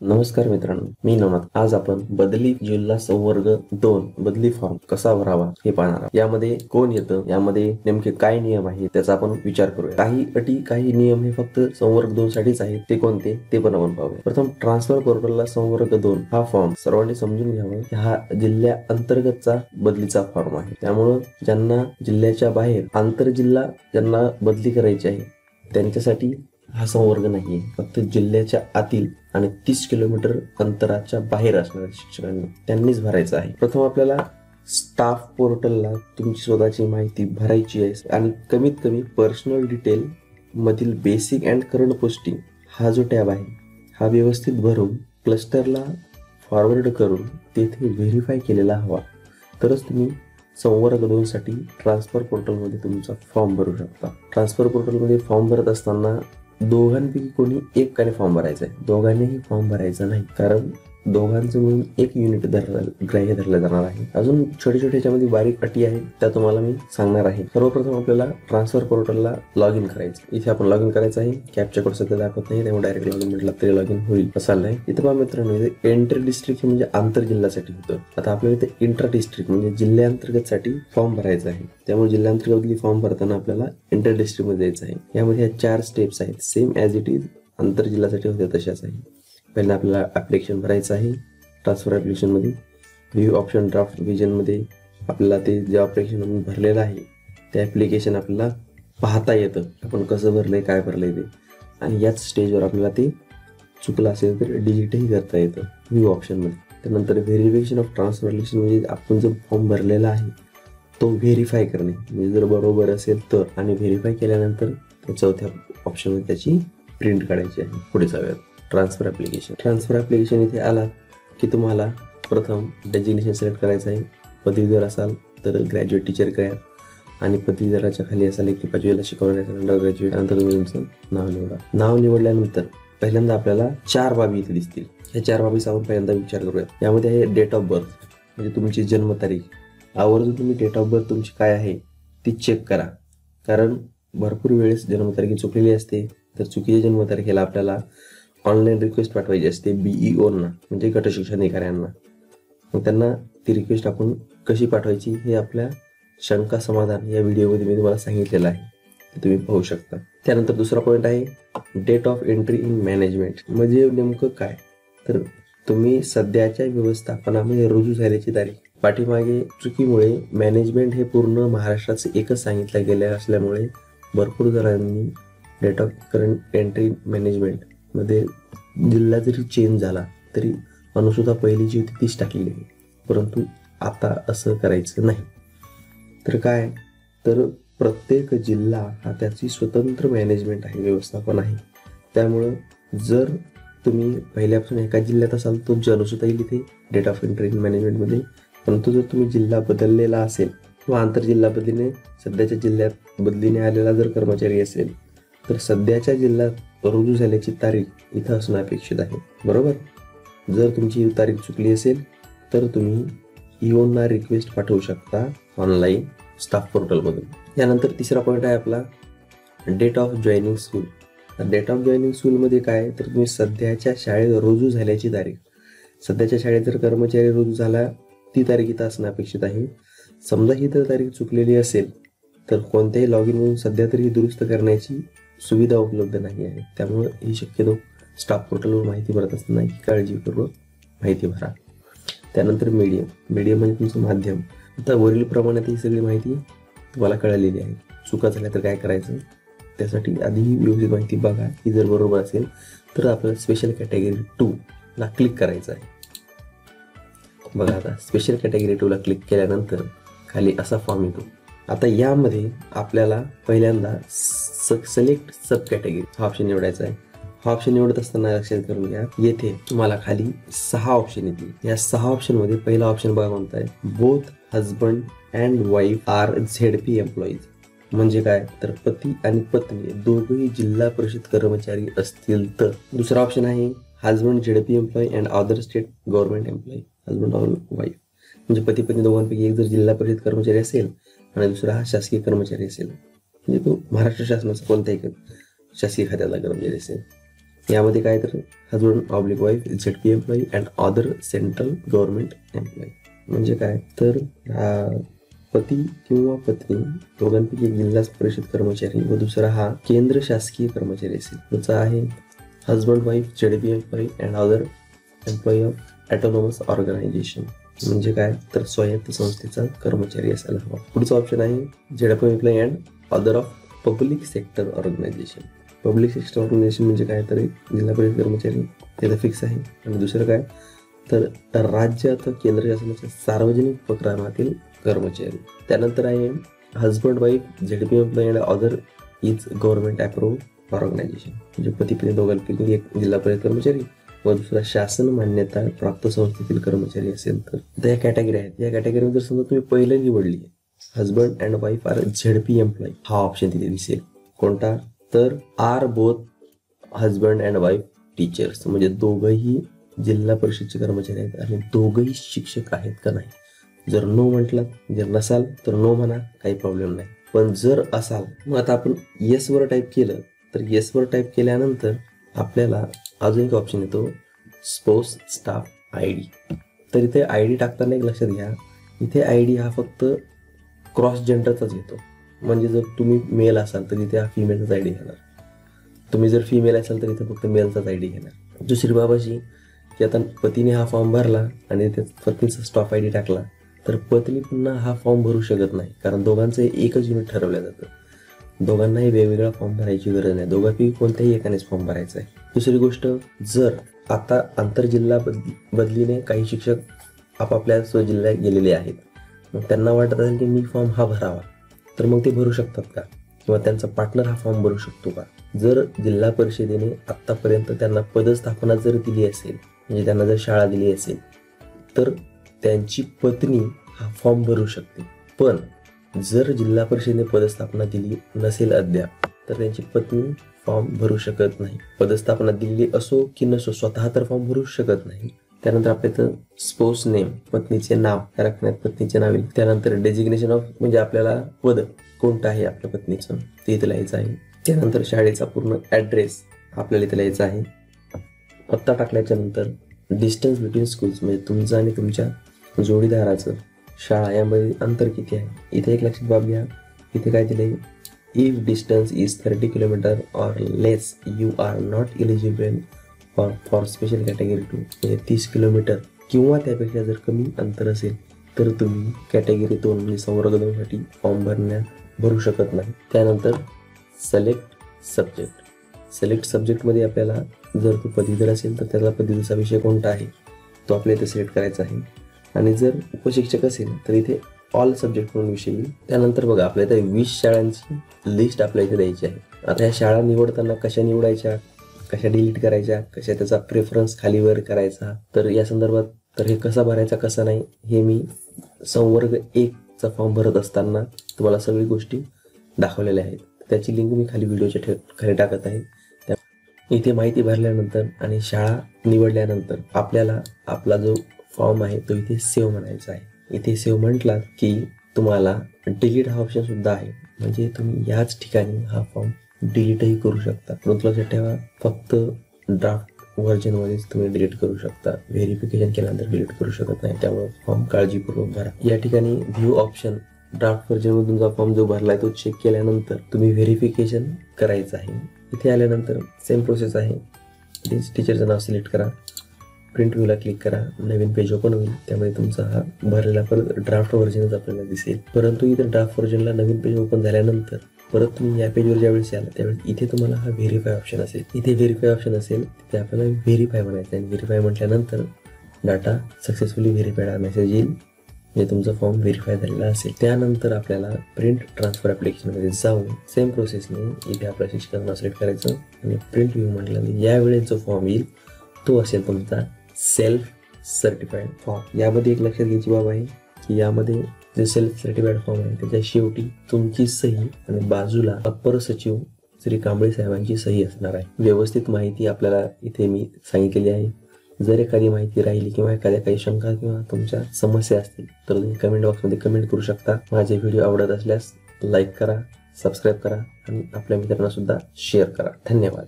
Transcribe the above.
नमस्कार मित्रांनो, मी नमत. आज आपण बदली जिल्हा संवर्ग 2 बदली फॉर्म कसा भरावा हे पाहणार आहोत. यामध्ये कोण येतं, यामध्ये नेमके काय नियम आहे त्याचा आपण विचार करूया. काही अटी, काही नियम हे फक्त संवर्ग 2 साठीच आहेत. ते कोणते ते पण आपण पाहूया. प्रथम ट्रान्सफर पोर्टलला संवर्ग 2 हा फॉर्म सर्वांनी समजून घ्यावा. हा जिल्ह्या अंतर्गतचा बदलीचा फॉर्म आहे. त्यामुळं ज्यांना जिल्ह्याच्या बाहेर आंतरजिल्हा ज्यांना बदली करायची आहे त्यांच्यासाठी हा संवर्ग नाहीये. फक्त जिल्ह्याच्या आतील आणि 30 किलोमीटर अंतराच्या बाहेर असणाऱ्या शिक्षकांनी त्यांनीच भरायचं आहे. प्रथम आपल्याला स्टाफ पोर्टलला तुमची स्वतःची माहिती भरायची आहे आणि कमीत कमी पर्सनल डिटेल मधील बेसिक अँड करंट पोस्टिंग हा जो टॅब आहे हा व्यवस्थित भरून क्लस्टरला फॉरवर्ड करून तेथे व्हेरीफाय केलेला हवा. तरच तुम्ही संवर्ग 2 साठी ट्रान्सफर पोर्टलमध्ये तुमचा फॉर्म भरू शकता. ट्रान्सफर पोर्टलमध्ये फॉर्म भरत असताना दोघांपैकी कोणी एकाने फॉर्म भरायचा आहे. दोघांनीही फॉर्म भरायचा नाही, कारण दोघांचं मिळून एक युनिट ग्राह्य धरलं जाणार आहे. अजून छोटे छोटे याच्यामध्ये बारीक अटी आहेत, त्या तुम्हाला मी सांगणार आहे. सर्वप्रथम आपल्याला ट्रान्सफर पोर्टलला लॉग इन करायचं. इथे आपण लॉग इन करायचं आहे. कॅप्चा कोड सध्या दाखवत नाही, त्यामुळे डायरेक्ट लॉग इन म्हटलं तरी लॉग इन होईल असं नाही. इथे पहा मित्रांनो, एंटर डिस्ट्रिक्ट म्हणजे आंतर जिल्ह्यासाठी होतं. आता आपल्याला इथे इंटर डिस्ट्रिक्ट म्हणजे जिल्ह्यांतर्गत साठी फॉर्म भरायचा आहे. त्यामुळे जिल्ह्यांतर्गत फॉर्म भरताना आपल्याला इंटर डिस्ट्रिक्ट मध्ये जायचं आहे. यामध्ये 4 स्टेप्स आहेत, सेम ॲज इट इज आंतर जिल्ह्यासाठी होते तशाच आहे. पहिला आपल्याला ॲप्लिकेशन भरायचं आहे. ट्रान्सफर ॲप्लिकेशनमध्ये व्ह्यू ऑप्शन ड्राफ्ट रिव्हिजनमध्ये आपल्याला ते जे ॲप्लिकेशन आपण भरलेलं आहे ते ॲप्लिकेशन आपल्याला पाहता येतं, आपण कसं भरलं आहे, काय भरलं आहे ते. आणि याच स्टेजवर आपल्याला ते चुकलं असेल तर डिलीटही करता येतं व्ह्यू ऑप्शनमध्ये. त्यानंतर व्हेरिफिकेशन ऑफ ट्रान्सफर ॲप्लिकेशन म्हणजे आपण जो फॉर्म भरलेला आहे तो व्हेरीफाय करणे, म्हणजे जर बरोबर असेल तर. आणि व्हेरीफाय केल्यानंतर त्या चौथ्या ऑप्शनमध्ये त्याची प्रिंट काढायची आहे. पुढे जाऊयात. ट्रान्सफर ॲप्लिकेशन इथे आला की तुम्हाला प्रथम डेजिग्नेशन सिलेक्ट करायचं आहे. पदवीधर असाल तर ग्रॅज्युएट टीचर करा आणि पदवीधराच्या खाली असाल की 5वीला शिकवण्याचा अंडर ग्रॅज्युएट, नंतर तुम्ही तुमचं नाव निवडा. नाव निवडल्यानंतर पहिल्यांदा आपल्याला 4 बाबी इथे दिसतील. ह्या 4 बाबीचा आपण पहिल्यांदा विचार करूया. यामध्ये आहे डेट ऑफ बर्थ म्हणजे तुमची जन्मतारीख. आवर्जून तुम्ही डेट ऑफ बर्थ तुमची काय आहे ती चेक करा, कारण भरपूर वेळेस जन्मतारीख चुकलेली असते. तर चुकीच्या जन्मतारखेला आपल्याला ऑनलाईन रिक्वेस्ट पाठवायची असते BEOंना म्हणजे गट शिक्षणाधिकाऱ्यांना. मग त्यांना ती रिक्वेस्ट आपण कशी पाठवायची हे आपल्या शंका समाधान या व्हिडिओमध्ये मी तुम्हाला सांगितलेलं आहे, ते तुम्ही पाहू शकता. त्यानंतर दुसरा पॉईंट आहे date of entry in management. म्हणजे नेमकं काय, तर तुम्ही सध्याच्या व्यवस्थापनामध्ये रुजू झाल्याची तारीख. पाठीमागे चुकीमुळे मॅनेजमेंट हे पूर्ण महाराष्ट्राचं एकच सांगितलं गेलं असल्यामुळे भरपूर जणांनी date of current entry management मध्ये जिल्हा जरी चेंज झाला तरी अनुसूता पहिली जी होती तीच टाकलेली आहे. परंतु आता असं करायचं नाही. तर काय, तर प्रत्येक जिल्हा हा त्याची स्वतंत्र मॅनेजमेंट आहे, व्यवस्थापन आहे. त्यामुळं जर तुम्ही पहिल्यापासून एका जिल्ह्यात असाल तो अनुसूता येईल इथे डेट ऑफ एंट्री इन मॅनेजमेंटमध्ये. परंतु जर तुम्ही जिल्हा बदललेला असेल किंवा आंतरजिल्हा बदलीने सध्याच्या जिल्ह्यात बदलीने आलेला जर कर्मचारी असेल तर सध्याच्या जिल्ह्यात रुजू झाल्याची तारीख इथं असणं अपेक्षित आहे. बरोबर. जर तुमची तारीख चुकली असेल तर तुम्ही EOंना रिक्वेस्ट पाठवू शकता ऑनलाईन स्टाफ पोर्टलमधून. यानंतर तिसरा पॉईंट आहे आपला date of joining school. Date of joining स्कूलमध्ये काय, तर तुम्ही सध्याच्या शाळेत रुजू झाल्याची तारीख. सध्याच्या शाळेत जर कर्मचारी रुजू झाला ती तारीख इथं असणं अपेक्षित आहे. समजा ही तर तारीख चुकलेली असेल तर कोणत्याही लॉग इन म्हणून सध्या तरी दुरुस्त करण्याची सुविधा उपलब्ध नाही आहे. त्यामुळे ही शक्यतो स्टाफ पोर्टलवर माहिती भरत असताना काळजीपूर्वक माहिती भरा. त्यानंतर मीडियम म्हणजे तुमचं माध्यम. आता वरीलप्रमाणे ही सगळी माहिती तुम्हाला कळलेली आहे. चुका झाल्या तर काय करायचं त्यासाठी आधी व्यवस्थित माहिती बघा. ही जर बरोबर असेल तर आपल्याला स्पेशल कॅटेगरी 2 ला क्लिक करायचं आहे. बघा, आता स्पेशल कॅटेगरी 2 ला क्लिक केल्यानंतर खाली असा फॉर्म येतो. आता यामध्ये आपल्याला पहिल्यांदा सिलेक्ट सब कॅटेगरी हा ऑप्शन निवडायचा आहे. हा ऑप्शन निवडत असताना लक्षात करून घ्या, येथे तुम्हाला खाली 6 ऑप्शन येतील. या 6 ऑप्शन मध्ये पहिला ऑप्शन बघा कोणता आहे, both husband and wife are ZP employees. म्हणजे काय, तर पती आणि पत्नी दोघेही जिल्हा परिषद कर्मचारी असतील तर. दुसरा ऑप्शन आहे husband ZP employee and other state government employee. Husband और वाईफ म्हणजे पती पत्नी दोघांपैकी एक जर जिल्हा परिषद कर्मचारी असेल आणि दुसरा हा शासकीय कर्मचारी असेल, म्हणजे तो महाराष्ट्र शासनाचा कोणताही शासकीय खात्यातला कर्मचारी असेल. यामध्ये काय तर husband oblique wife ZP employee and other central government employee. म्हणजे काय तर पती किंवा पत्नी दोघांपैकी एक जिल्हा परिषद कर्मचारी व दुसरा हा केंद्र शासकीय कर्मचारी असेल. त्याचा आहे husband wife ZP employee and other employee of autonomous organisation. म्हणजे काय तर स्वायत्त संस्थेचा कर्मचारी असायला हवा. पुढचा ऑप्शन आहे ZP employee and other of public sector organisation. Public sector organisation म्हणजे काय तर जिल्हा परिषद कर्मचारी त्याला फिक्स आहे. आणि दुसरं काय तर राज्य अथवा केंद्र शासनाच्या सार्वजनिक उपक्रमातील कर्मचारी. त्यानंतर आहे husband wife ZP employee and other is government approved organisation. म्हणजे पती पत्नी दोघांपैकी एक जिल्हा परिषद कर्मचारी व दुसरा शासन मान्यता प्राप्त संस्थेतील कर्मचारी असेल तर या कॅटेगरी आहेत. या कॅटेगरीमध्ये जर समजा तुम्ही पहिलं निवडली husband and wife are ZP employee, हा ऑप्शन तिथे दिसेल. कोणता तर are both husband and wife teachers. म्हणजे दोघंही जिल्हा परिषदचे कर्मचारी आहेत आणि दोघंही शिक्षक आहेत का नाही. जर नो म्हटलं, जर नसाल तर नो म्हणा, काही प्रॉब्लेम नाही. पण जर असाल मग आता आपण येस वर टाईप केलं तर येस वर टाईप केल्यानंतर आपल्याला अजून एक ऑप्शन येतो स्पोर्ट्स स्टाफ ID. तर इथे ID टाकताना एक लक्षात घ्या, इथे ID हा फक्त क्रॉस जेंडरचाच येतो. म्हणजे जर तुम्ही मेल असाल तर इथे हा फिमेलचाच ID घेणार, तुम्ही जर फिमेल असाल तर इथे फक्त मेलचाच ID घेणार. दुसरी बाब अशी की आता पतीने हा फॉर्म भरला आणि त्यात पत्नीचा स्टाफ ID टाकला तर पत्नी पुन्हा हा फॉर्म भरू शकत नाही, कारण दोघांचं एकच युनिट ठरवलं जातं. दोघांनाही वेगवेगळा फॉर्म भरायची गरज नाही, दोघांपैकी कोणत्याही एकानेच फॉर्म भरायचा आहे. दुसरी गोष्ट, जर आता आंतरजिल्हा बदलीने काही शिक्षक आपापल्या स्वजिल्ह्यात गेलेले आहेत, मग त्यांना वाटत असेल की मी फॉर्म हा भरावा, तर मग ते भरू शकतात का, किंवा त्यांचा पार्टनर हा फॉर्म भरू शकतो का. जर जिल्हा परिषदेने आत्तापर्यंत त्यांना पदस्थापना जर दिली असेल, म्हणजे त्यांना जर शाळा दिली असेल, तर त्यांची पत्नी हा फॉर्म भरू शकते. पण जर जिल्हा परिषदेने पदस्थापना दिली नसेल अद्याप, तर त्यांची पत्नी फॉर्म भरू शकत नाही. पदस्थापना दिलेली असो की नसो, स्वतः तर फॉर्म भरू शकत नाही. त्यानंतर आपल्या इथं स्पोर्ट्स नेम, पत्नीचे नाव राखण्यात पत्नीचे नाव येईल. त्यानंतर डेजिग्नेशन ऑफ, म्हणजे आपल्याला पद कोणतं आहे आपल्या पत्नीचं ते इथं लिहायचं आहे. त्यानंतर शाळेचा पूर्ण ॲड्रेस आपल्याला इथं लिहायचा आहे. पत्ता टाकल्याच्या नंतर डिस्टन्स बिटवीन स्कूल्स, म्हणजे तुमचं आणि तुमच्या जोडीदाराचं शाळा यामध्ये अंतर किती आहे. इथे एक लक्षात बाब घ्या, इथे काय दिले, if distance is 30 kilometre or less you are not eligible for special category 2. म्हणजे 30 किलोमीटर किंवा त्यापेक्षा जर कमी अंतर असेल तर तुम्ही कॅटेगरी 2 म्हणजे संवर्ग 2 साठी फॉर्म भरू शकत नाही. त्यानंतर सिलेक्ट सब्जेक्टमध्ये आपल्याला जर तो पदवीधर असेल तर त्याला पदवीचा विषय कोणता आहे तो आपल्या इथे सिलेक्ट करायचा आहे. आणि जर उपशिक्षक असेल तर इथे ऑल सब्जेक्ट म्हणून विषय येईल. त्यानंतर बघा, आपल्या इथे 20 शाळांची लिस्ट आपल्या इथे द्यायची आहे. आता ह्या शाळा निवडताना कशा निवडायच्या, कशा डिलीट करायच्या, कशा त्याचा प्रेफरन्स खालीवर करायचा, तर या संदर्भात तर हे कसा भरायचा कसा नाही हे मी संवर्ग 1चा फॉर्म भरत असताना तुम्हाला सगळी गोष्टी दाखवलेल्या आहेत. त्याची लिंक मी खाली व्हिडिओच्या खाली टाकत आहे. इथे माहिती भरल्यानंतर आणि शाळा निवडल्यानंतर आपल्याला आपला जो फॉर्म आहे तो इथे सेव्ह म्हणायचा आहे. इथे सेव्ह म्हटला की तुम्हाला डिलीट हा ऑप्शन सुद्धा आहे, म्हणजे तुम्ही याच ठिकाणी हा फॉर्म डिलीटही करू शकता. परंतु लक्षात ठेवा, फक्त ड्राफ्ट व्हर्जनमध्येच तुम्ही डिलीट करू शकता, व्हेरिफिकेशन केल्यानंतर डिलीट करू शकत नाही. त्यामुळे फॉर्म काळजीपूर्वक भरा. या ठिकाणी व्ह्यू ऑप्शन, ड्राफ्ट व्हर्जनमध्ये तुमचा फॉर्म जो भरलाय तो चेक केल्यानंतर तुम्ही व्हेरिफिकेशन करायचं आहे. इथे आल्यानंतर सेम प्रोसेस आहे. टीचरचं नाव सिलेक्ट करा, प्रिंट व्ह्यूला क्लिक करा, नवीन पेज ओपन होईल. त्यामुळे तुमचा हा भरलेला परत ड्राफ्ट व्हर्जनच आपल्याला दिसेल. परंतु इथे ड्राफ्ट व्हर्जनला नवीन पेज ओपन झाल्यानंतर परत तुम्ही या पेजवर ज्यावेळेस याल त्यावेळेस इथे तुम्हाला हा व्हेरीफाय ऑप्शन असेल. इथे व्हेरीफाय ऑप्शन असेल, तिथे आपल्याला व्हेरीफाय म्हणायचं आहे. व्हेरीफाय म्हटल्यानंतर डाटा सक्सेसफुली व्हेरीफाईड हा मेसेज येईल, म्हणजे तुमचा फॉर्म व्हेरीफाय झालेला असेल. त्यानंतर आपल्याला प्रिंट ट्रान्सफर ॲप्लिकेशनमध्ये जाऊन सेम प्रोसेसने इथे आपल्या शिक्षकांना नाव सिलेक्ट करायचं आणि प्रिंट व्ह्यू म्हटल्यानंतर यावेळेस जो फॉर्म येईल तो असेल तुमचा सेल्फ सर्टिफाईड फॉर्म. यामध्ये एक लक्षात घ्यायची बाब आहे की यामध्ये जे सेल्फ सर्टिफाईड फॉर्म आहे त्याच्या शेवटी तुमची सही आणि बाजूला अप्पर सचिव श्री कांबळे साहेबांची सही असणार आहे. व्यवस्थित माहिती आपल्याला इथे मी सांगितलेली आहे. जर एखादी माहिती राहिली किंवा एखाद्या काही शंका किंवा तुमच्या समस्या असतील तर तुम्ही कमेंट बॉक्समध्ये कमेंट करू शकता. माझे व्हिडिओ आवडत असल्यास लाईक करा, सबस्क्राईब करा आणि आपल्या मित्रांना सुद्धा शेअर करा. धन्यवाद.